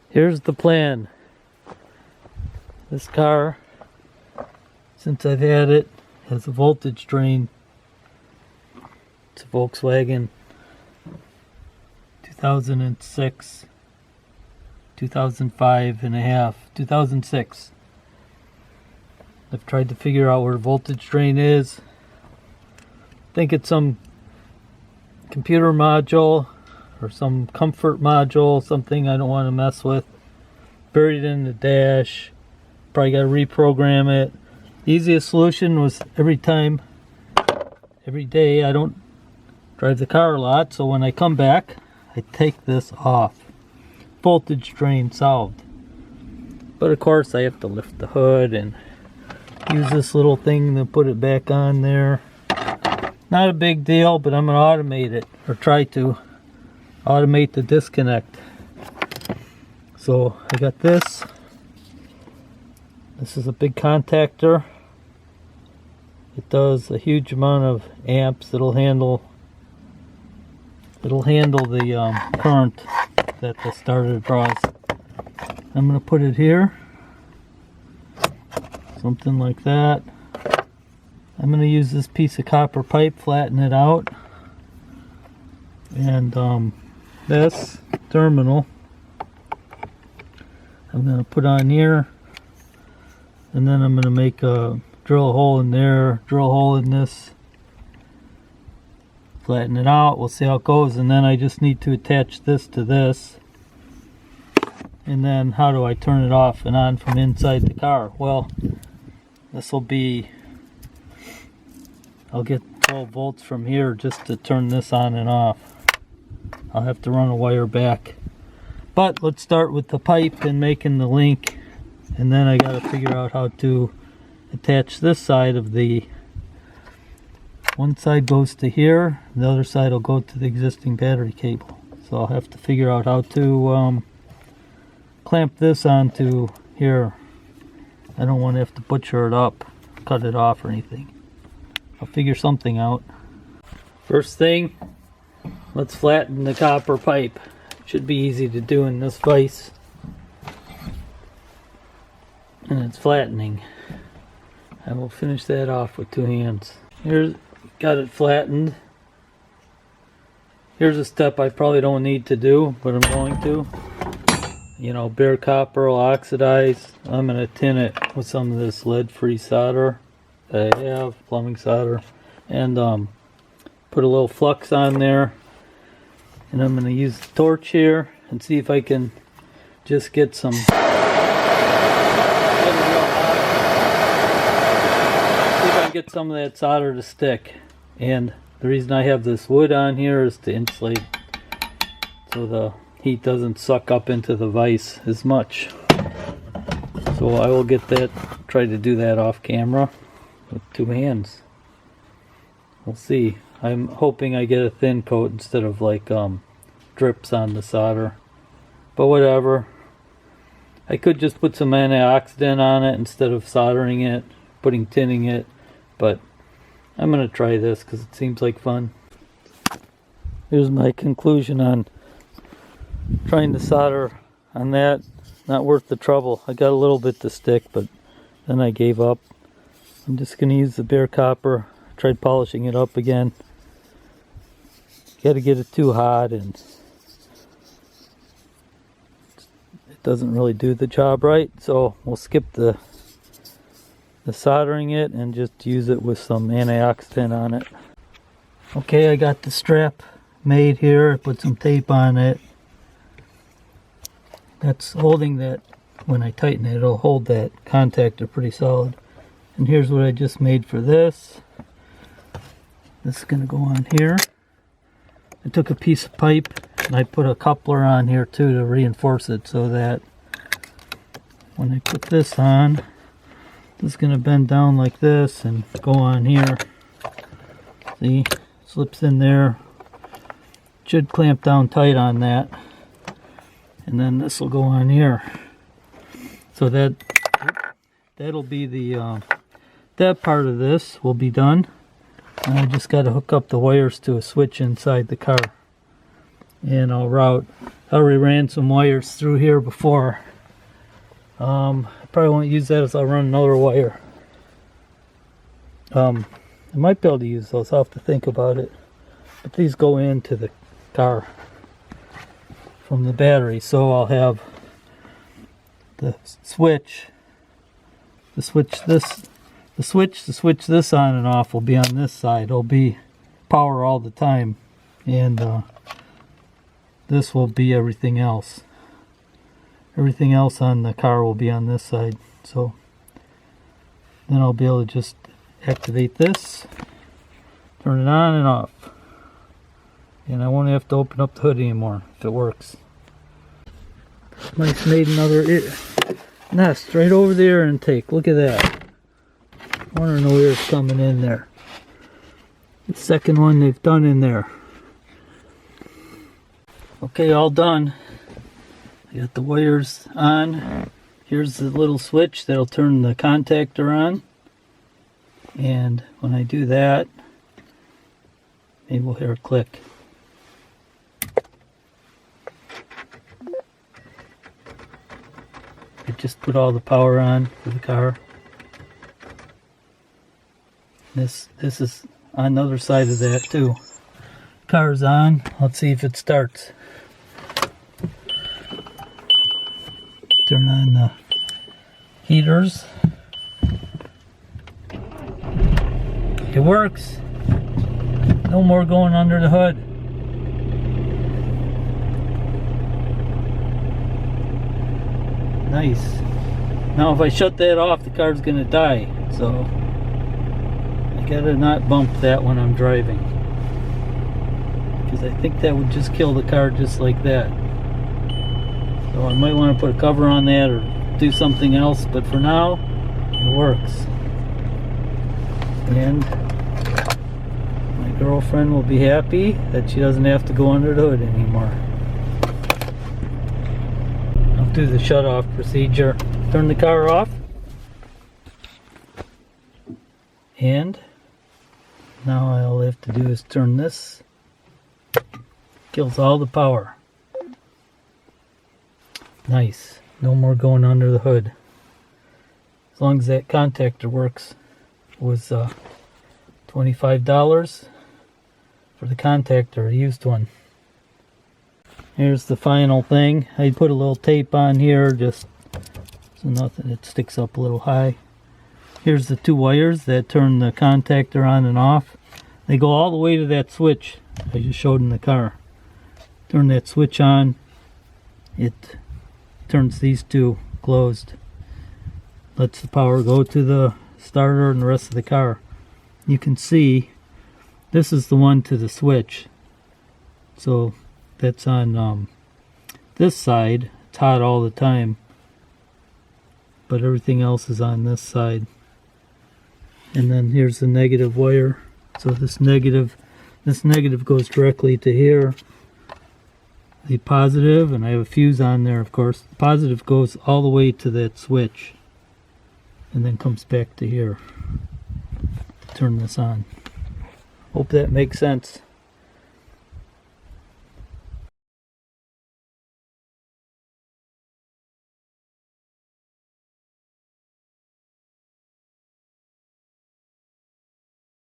Here's the plan. This car, since I've had it, has a voltage drain. It's a Volkswagen 2006, 2005 and a half, 2006. I've tried to figure out where voltage drain is. I think it's some computer module or some comfort module, something I don't want to mess with. Buried in the dash. Probably got to reprogram it. The easiest solution was every day, I don't drive the car a lot, so when I come back, I take this off. Voltage drain solved. But of course, I have to lift the hood and use this little thing to put it back on there. Not a big deal, but I'm going to automate it, or try to automate the disconnect. So I got this. This is a big contactor. It does a huge amount of amps. It'll handle the current that the starter draws. I'm going to put it here, something like that. I'm going to use this piece of copper pipe, flatten it out, and this terminal I'm going to put on here, and then I'm going to make a drill a hole in there, drill a hole in this, flatten it out. We'll see how it goes, and then I just need to attach this to this. And then how do I turn it off and on from inside the car? Well, this will be, I'll get 12 volts from here just to turn this on and off. I'll have to run a wire back. But let's start with the pipe and making the link, and then I got to figure out how to attach this side of the, one side goes to here, the other side will go to the existing battery cable. So I'll have to figure out how to clamp this onto here. I don't want to have to butcher it up, cut it off or anything. I'll figure something out. First thing, let's flatten the copper pipe. Should be easy to do in this vise. And it's flattening. I will finish that off with two hands. Here's, got it flattened. Here's a step I probably don't need to do, but I'm going to. You know, bare copper will oxidize. I'm going to tin it with some of this lead-free solder that I have, plumbing solder, and put a little flux on there. And I'm going to use the torch here and see if I can just get some. See if I can get some of that solder to stick. And the reason I have this wood on here is to insulate, so the heat doesn't suck up into the vise as much. So I will get that, try to do that off camera with two hands. We'll see. I'm hoping I get a thin coat instead of like drips on the solder, but whatever. I could just put some antioxidant on it instead of soldering it, tinning it, but I'm gonna try this because it seems like fun. Here's my conclusion on trying to solder on that. Not worth the trouble. I got a little bit to stick, but then I gave up. I'm just going to use the bare copper. Tried polishing it up again. Got to get it too hot, and it doesn't really do the job right. So we'll skip the soldering it and just use it with some antioxidant on it. Okay, I got the strap made here. I put some tape on it. That's holding that. When I tighten it, it'll hold that contactor pretty solid. And here's what I just made for this. This is going to go on here. I took a piece of pipe and I put a coupler on here too to reinforce it, so that when I put this on, this is going to bend down like this and go on here. See, slips in there. Should clamp down tight on that. And then this will go on here. So that'll be the that part of this will be done. And I just got to hook up the wires to a switch inside the car, and I'll route I already ran some wires through here before. I probably won't use that as I'll run another wire. I might be able to use those. I'll have to think about it. But these go into the car from the battery, so I'll have the switch to switch this on and off will be on this side. It'll be power all the time, and this will be everything else. Everything else on the car will be on this side. So then I'll be able to just activate this, turn it on and off, and I won't have to open up the hood anymore if it works. Mike's made another nest right over there and take. Look at that. I want to know where it's coming in there. The second one they've done in there. Okay, all done. I got the wires on. Here's the little switch that'll turn the contactor on. And when I do that, maybe we'll hear a click. I just put all the power on for the car. This is on the other side of that too. Car's on. Let's see if it starts. Turn on the heaters. It works. No more going under the hood. Nice. Now if I shut that off, the car's gonna die. So I gotta not bump that when I'm driving, because I think that would just kill the car just like that. So I might want to put a cover on that or do something else, but for now it works. And my girlfriend will be happy that she doesn't have to go under the hood anymore. I'll do the shut off procedure. Turn the car off, and now all I have to do is turn this. Kills all the power. Nice. No more going under the hood. As long as that contactor works. It was $25 for the contactor, a used one. Here's the final thing. I put a little tape on here just so nothing, it sticks up a little high. Here's the two wires that turn the contactor on and off. They go all the way to that switch I just showed in the car. Turn that switch on, it turns these two closed. Lets the power go to the starter and the rest of the car. You can see this is the one to the switch. So that's on this side. It's hot all the time, but everything else is on this side. And then here's the negative wire. So this negative goes directly to here. The positive, and I have a fuse on there, of course. The positive goes all the way to that switch and then comes back to here to turn this on. Hope that makes sense.